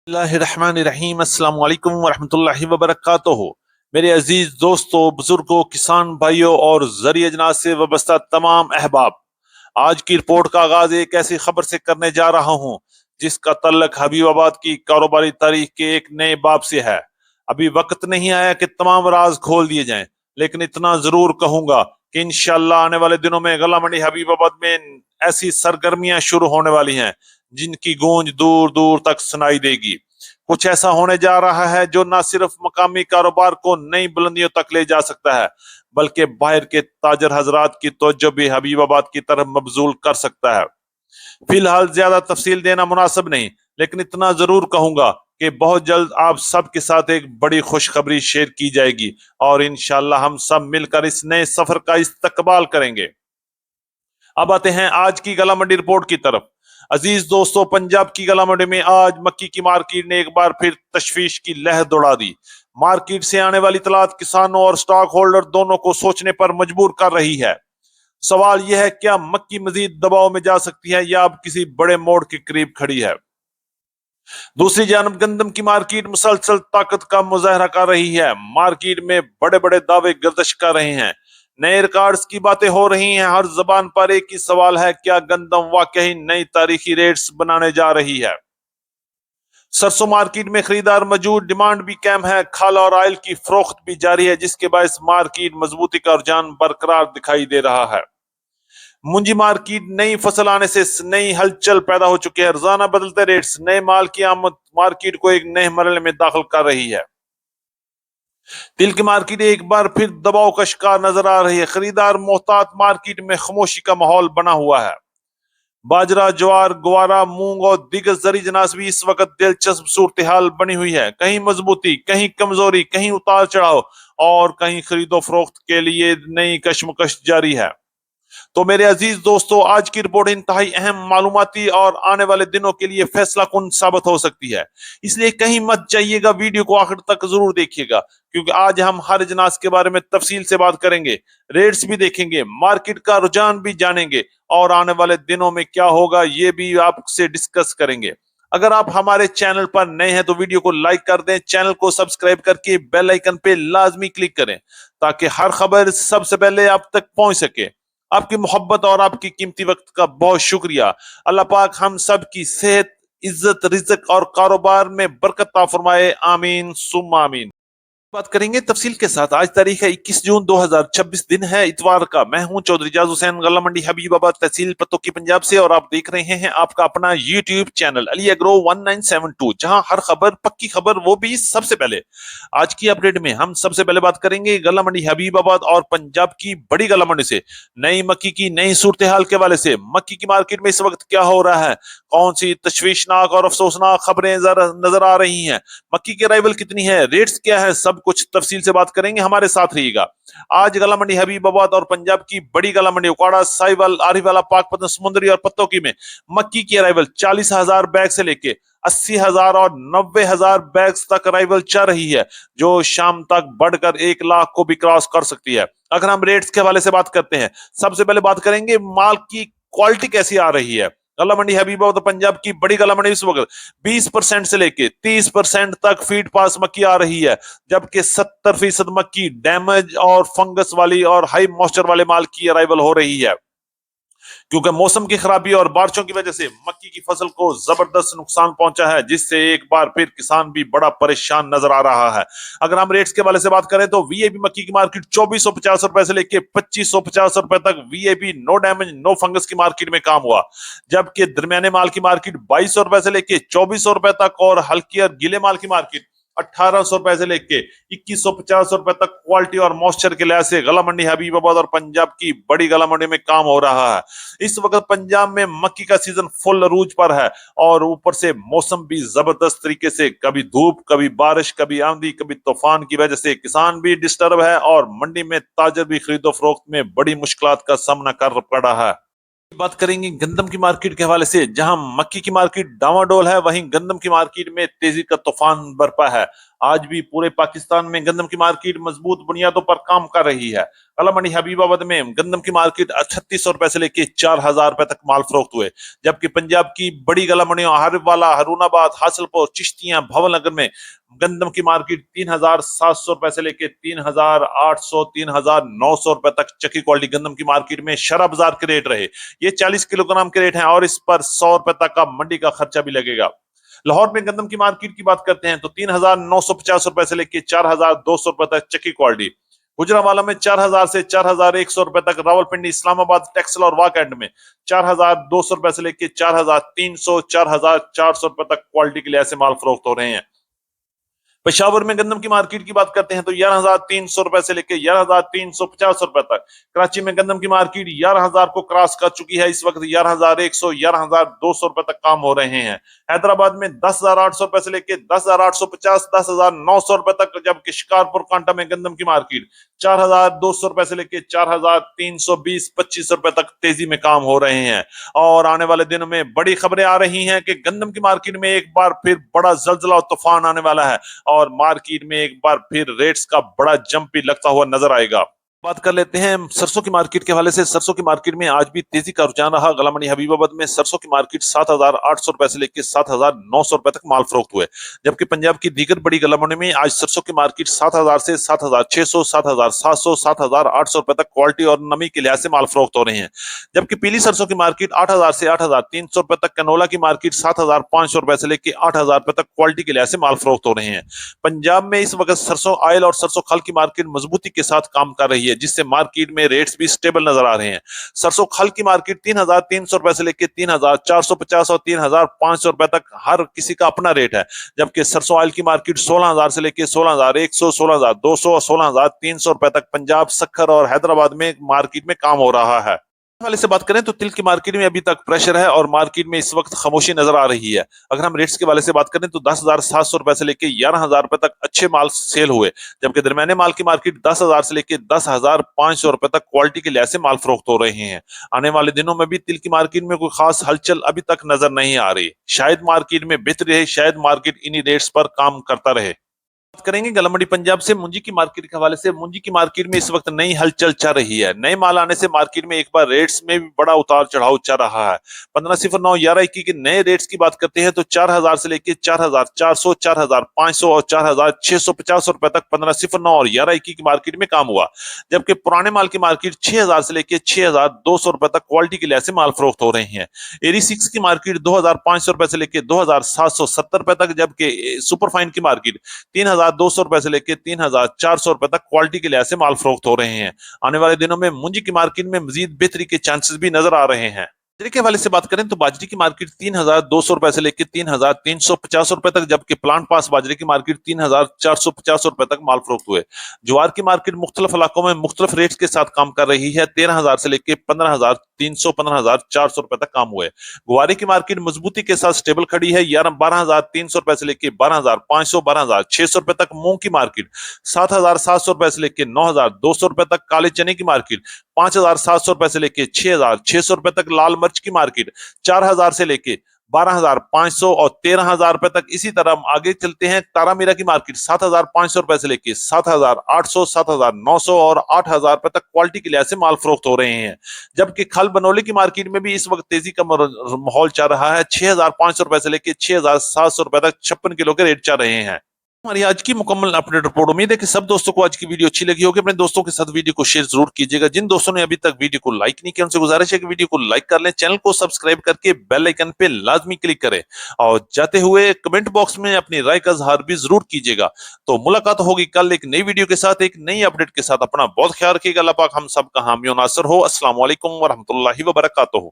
बिस्मिल्लाहिर्रहमानिर्रहीम अस्सलाम वालेकुम वरहमतुल्लाहि वबरकातुहू। मेरे अजीज दोस्तों, बुजुर्गों, किसान भाइयों और ज़रिए जनाज़ से वाबस्ता तमाम अहबाब, आज की रिपोर्ट का आगाज एक ऐसी खबर से करने जा रहा हूँ जिसका तल्लक हबीबाबाद की कारोबारी तारीख के एक नए बाब से है। अभी वक्त नहीं आया कि तमाम राज खोल दिए जाएं, लेकिन इतना जरूर कहूंगा कि इंशाल्लाह आने वाले दिनों में गला मंडी हबीबाबाद में ऐसी सरगर्मियां शुरू होने वाली हैं जिनकी गूंज दूर दूर तक सुनाई देगी। कुछ ऐसा होने जा रहा है जो न सिर्फ मकामी कारोबार को नई बुलंदियों तक ले जा सकता है, बल्कि बाहर के ताजर हजरात की तवज्जो भी हबीबाबाद की तरफ मबजूल कर सकता है। फिलहाल ज्यादा तफसील देना मुनासिब नहीं, लेकिन इतना जरूर कहूंगा कि बहुत जल्द आप सबके साथ एक बड़ी खुशखबरी शेयर की जाएगी और इंशाल्लाह हम सब मिलकर इस नए सफर का इस्तकबाल करेंगे। अब आते हैं आज की गला मंडी रिपोर्ट की तरफ। अजीज दोस्तों, पंजाब की गला मंडी में आज मक्की की मार्केट ने एक बार फिर तशवीश की लहर दौड़ा दी। मार्केट से आने वाली इतलात किसानों और स्टॉक होल्डर दोनों को सोचने पर मजबूर कर रही है। सवाल यह है, क्या मक्की मजीद दबाव में जा सकती है या अब किसी बड़े मोड़ के करीब खड़ी है। दूसरी जानब गंदम की मार्केट मुसलसल ताकत का मुजाहरा कर रही है। मार्केट में बड़े बड़े दावे गर्दिश कर रहे हैं, नए रिकॉर्ड्स की बातें हो रही हैं। हर जबान पर एक ही सवाल है, क्या गंदम वाकई नई तारीखी रेट्स बनाने जा रही है। सरसों मार्केट में खरीदार मौजूद, डिमांड भी कम है। खाल और ऑयल की फरोख्त भी जारी है, जिसके बायस मार्केट मजबूती का रुझान बरकरार दिखाई दे रहा है। मुंजी मार्केट नई फसल आने से नई हलचल पैदा हो चुकी है। रोजाना बदलते रेट्स नए माल की आमद मार्केट को एक नए मरहले में दाखिल कर रही है। तिल की मार्केट एक बार फिर दबाव का शिकार नजर आ रही है। खरीदार मोहतात, मार्केट में खामोशी का माहौल बना हुआ है। बाजरा, ज्वार, ग्वारा, मूंग और दीगर जरी जनास भी इस वक्त दिलचस्प सूरत हाल बनी हुई है। कहीं मजबूती, कहीं कमजोरी, कहीं उतार चढ़ाव और कहीं खरीदो फरोख्त के लिए नई कशमकश जारी है। तो मेरे अजीज दोस्तों, आज की रिपोर्ट इंतहाई अहम मालूमाती और आने वाले दिनों के लिए फैसला कुन साबित हो सकती है। इसलिए कहीं मत जाइएगा, वीडियो को आखिर तक जरूर देखिएगा, क्योंकि आज हम हर इजनास के बारे में तफसील से बात करेंगे, रेट्स भी देखेंगे, मार्केट का रुझान भी जानेंगे और आने वाले दिनों में क्या होगा ये भी आपसे डिस्कस करेंगे। अगर आप हमारे चैनल पर नए हैं तो वीडियो को लाइक कर दें, चैनल को सब्सक्राइब करके बेल आइकन पे लाजमी क्लिक करें ताकि हर खबर सबसे पहले आप तक पहुंच सके। आपकी मोहब्बत और आपकी कीमती वक्त का बहुत शुक्रिया। अल्लाह पाक हम सब की सेहत, इज्जत, रिज़्क और कारोबार में बरकत अता फरमाए। आमीन सुम्मा आमीन। बात करेंगे तफसील के साथ। आज तारीख है 21 जून 2026, दिन है इतवार का। मैं हूं चौधरी जाज हुसैन, गला मंडी हबीबाबाद, तहसील पत्तों की, पंजाब से, और आप देख रहे हैं आपका अपना यूट्यूब चैनल अली एग्रो 1972, जहां हर खबर पक्की खबर, वो भी सबसे पहले। आज की अपडेट में हम सबसे पहले बात करेंगे गला मंडी हबीबाबाद और पंजाब की बड़ी गला मंडी से नई मक्की की नई सूरत हाल के हवाले से। मक्की की मार्केट में इस वक्त क्या हो रहा है, कौन सी तशवीशनाक और अफसोसनाक खबरें नजर आ रही हैं, मक्की की अराइवल कितनी है, रेट्स क्या है, सब कुछ तफसील से बात करेंगे। हमारे साथ रहिएगा। आज गला मंडी हबीबाबाद और पंजाब की बड़ी गला मंडी उकाड़ा, साहिवाल, आरिवाला, पाकपतन, समुंदरी और पत्तों की में मक्की की अराइवल 40,000 बैग से लेके 80,000 और 90,000 बैग्स तक अराइवल चल रही है, जो शाम तक बढ़कर 1 लाख को भी क्रॉस कर सकती है। अगर हम रेट्स के हवाले से बात करते हैं, सबसे पहले बात करेंगे माल की क्वालिटी कैसी आ रही है। गला मंडी हबीबाबाद पंजाब की बड़ी गला मंडी इस वक्त 20% से लेके 30% तक फीड पास मक्की आ रही है, जबकि 70% मक्की डैमेज और फंगस वाली और हाई मॉइस्चर वाले माल की अराइवल हो रही है, क्योंकि मौसम की खराबी और बारिशों की वजह से मक्की की फसल को जबरदस्त नुकसान पहुंचा है, जिससे एक बार फिर किसान भी बड़ा परेशान नजर आ रहा है। अगर हम रेट्स के वाले से बात करें तो वीआईपी मक्की की मार्केट 2450 रुपए से लेके 2550 रुपए तक VIP no damage no fungus की मार्केट में काम हुआ, जबकि दरमियाने माल की मार्केट 2200 रुपए से लेके 2400 रुपए तक और हल्की और गीले माल की मार्केट 1800 रुपए से लेके 2150 रुपए तक क्वालिटी और मॉइस्चर के लिहाज से गला मंडी हबीबाबाद और पंजाब की बड़ी गला मंडी में काम हो रहा है। इस वक्त पंजाब में मक्की का सीजन फुल अरूज पर है और ऊपर से मौसम भी जबरदस्त तरीके से, कभी धूप, कभी बारिश, कभी आंधी, कभी तूफान की वजह से किसान भी डिस्टर्ब है और मंडी में ताजर भी खरीदो फरोख्त में बड़ी मुश्किलात का सामना कर पड़ा है। बात करेंगे गंदम की मार्केट के हवाले से। जहां मक्की की मार्केट डावाडोल है, वहीं गंदम की मार्केट में तेजी का तूफान बरपा है। आज भी पूरे पाकिस्तान में गंदम की मार्केट मजबूत बुनियादों पर काम कर रही है। काला मंडी हबीबाबाद में गंदम की मार्केट 3600 रुपए से लेके 4000 रुपए तक माल फरोख्त हुए, जबकि पंजाब की बड़ी गला मंडियों हरवाला, हरूनाबाद, हासिलपुर, चिश्तियां, भवनगर में गंदम की मार्केट 3700 रुपए से लेके 3800, 3900 रुपए तक चक्की क्वालिटी गंदम की मार्केट में शरा बाजार के रेट रहे। ये 40 किलोग्राम के रेट हैं और इस पर 100 रुपए तक का मंडी का खर्चा भी लगेगा। लाहौर में गंदम की मार्केट की बात करते हैं तो 3950 रुपए से लेकर 4200 रुपए तक चक्की क्वालिटी, गुजरावाला में 4000 से 4100 रुपए तक, रावलपिंडी, इस्लामाबाद, टेक्सल और वाकएंड में 4200 रुपए से लेकर 4300, 4400 रुपए तक क्वालिटी के लिए ऐसे माल फरोख्त हो रहे हैं। पेशावर में गंदम की मार्केट की बात करते हैं तो 11,300 रुपए से लेकर 11,350 रुपए तक। कराची में गंदम की मार्केट 11,000 को क्रॉस कर चुकी है, इस वक्त 11,100, 11,200 रुपए तक काम हो रहे हैं। हैदराबाद में 10,800 रुपए से लेकर 10,850, 10,900 रुपए तक, जबकि शिकारपुर कांटा में गंदम की मार्केट 4,200 रुपए से लेकर 4,320, 25 रुपए तक तेजी में काम हो रहे हैं। और आने वाले दिनों में बड़ी खबरें आ रही हैं कि गंदम की मार्केट में एक बार फिर बड़ा जल्जला और तूफान आने वाला है और मार्केट में एक बार फिर रेट्स का बड़ा जंप भी लगता हुआ नजर आएगा। बात कर लेते हैं सरसों की मार्केट के हवाले से। सरसों की मार्केट में आज भी तेजी का रुझान रहा। गला मंडी हबीबाबाद में सरसों की मार्केट 7,800 रुपए से लेकर 7,900 रुपए तक माल फरोख्त हुए, जबकि पंजाब की दीगर बड़ी गला मंडी में आज सरसों की मार्केट 7,000 से 7,600, 7,700, 7,800 रुपए तक क्वालिटी और नमी के लिहाज से माल फरोख्त हो रहे हैं, जबकि पीली सरसों की मार्केट 8,000 से 8,300 रुपए तक, कनोला की मार्केट 7,500 रुपए से लेकर 8,000 रुपए तक क्वालिटी के लिहाज से माल फरोख्त हो रहे हैं। पंजाब में इस वक्त सरसों ऑयल और सरसों खल की मार्केट मजबूती के साथ काम कर रही है, जिससे मार्केट में रेट्स भी स्टेबल नजर आ रहे हैं। सरसों खल की मार्केट 3,300 रुपए से लेकर 3,450 और 3,500 रुपए तक हर किसी का अपना रेट है, जबकि सरसों ऑयल की मार्केट 16,000 से लेकर 16,100, 16,200 और 16,300 रुपए तक पंजाब, सक्खर और हैदराबाद में मार्केट में काम हो रहा है। वाले से बात करें तो तिल की मार्केट में अभी तक प्रेशर है और मार्केट में इस वक्त खामोशी नजर आ रही है। अगर हम रेट्स के वाले से बात करें तो 10,700 रुपए से लेकर 11,000 रुपए तक अच्छे माल सेल हुए, जबकि दरमियाने माल की मार्केट 10,000 से लेकर 10,500 रुपए तक क्वालिटी के लिहाज से माल फरोख्त हो रहे हैं। आने वाले दिनों में भी तिल की मार्केट में कोई खास हलचल अभी तक नजर नहीं आ रही। शायद मार्केट में बेहतरी रहे, शायद मार्केट इन्हीं रेट्स पर काम करता रहे। बात करेंगे गला मंडी पंजाब से मुंजी की मार्केट के हवाले से। मुंजी की मार्केट में इस वक्त नई हलचल चल रही है। नए माल आने से मार्केट में एक बार रेट्स में भी बड़ा उतार चढ़ाव चल रहा है। 1509 1121 के नए रेट्स की बात करते हैं तो 4,000 से लेकर 4,400, 4,500 और 4,650 रुपए तक 1509 और 1121 की मार्केट में काम हुआ, जबकि पुराने माल की मार्केट 6,000 से लेकर 6,200 रुपए तक क्वालिटी के लिहाज से माल फरोख्त हो रहे हैं। एरी 6 की मार्केट 2,500 रुपए से लेकर 2,770 रुपए तक, जबकि सुपरफाइन की मार्केट 3,200 रुपए से लेकर 3,400 रुपए तक क्वालिटी के लिहाज से माल फरोख्त हो रहे हैं। आने वाले दिनों में मुंजी की मार्केट में मजीद बेहतरी के चांसेस भी नजर आ रहे हैं। बाजरे के हवाले से बात करें तो बाजरे की मार्केट 3,200 रुपए से लेकर 3,350 रुपए तक, जबकि प्लांट पास बाजरे की मार्केट 3,450 रुपए तक माल फरोख्त हुए। ज्वार की मार्केट मुख्तलिफ इलाकों में मुख्तलिफ रेट्स के साथ काम कर रही है। 13,000 से लेकर 15,300, 15,400 रुपए तक काम हुए। गुवारे की मार्केट मजबूती के साथ स्टेबल खड़ी है। 12,300 रुपए से लेकर 12,500, 12,600 रुपए तक। मूंग की मार्केट 7,700 रुपए से लेकर 9,200 रुपए तक। काले चने की मार्केट 5,700 रुपए से लेकर 6,600 रुपए तक। लाल मिर्च की मार्केट 4,000 से लेकर 12,500 और 13,000 रुपए तक। इसी तरह हम आगे चलते हैं। तारा मीरा की मार्केट 7,500 रुपए से लेकर 7,800, 7,900 और 8,000 रुपए तक क्वालिटी के लिहाज से माल फरोख्त हो रहे हैं, जबकि खल बनोली की मार्केट में भी इस वक्त तेजी का माहौल चल रहा है। 6,500 रुपए से लेकर 6,700 रुपए तक 56 किलो के रेट चल रहे हैं। हमारी आज की मुकम्मल अपडेट रिपोर्ट। उम्मीद है कि सब दोस्तों को आज की वीडियो अच्छी लगी होगी। अपने दोस्तों के साथ वीडियो को शेयर जरूर कीजिएगा। जिन दोस्तों ने अभी तक वीडियो को लाइक नहीं किया उनसे गुजारिश है कि वीडियो को लाइक कर लें, चैनल को सब्सक्राइब करके बेल आइकन पे लाजमी क्लिक करें और जाते हुए कमेंट बॉक्स में अपनी राय का इजहार भी जरूर कीजिएगा। तो मुलाकात होगी कल एक नई वीडियो के साथ, एक नई अपडेट के साथ। अपना बहुत ख्याल रखिएगा। अल्लाह पाक हम सब का हामी और नासिर हो। अस्सलाम वालेकुम व रहमतुल्लाहि व बरकातुहू।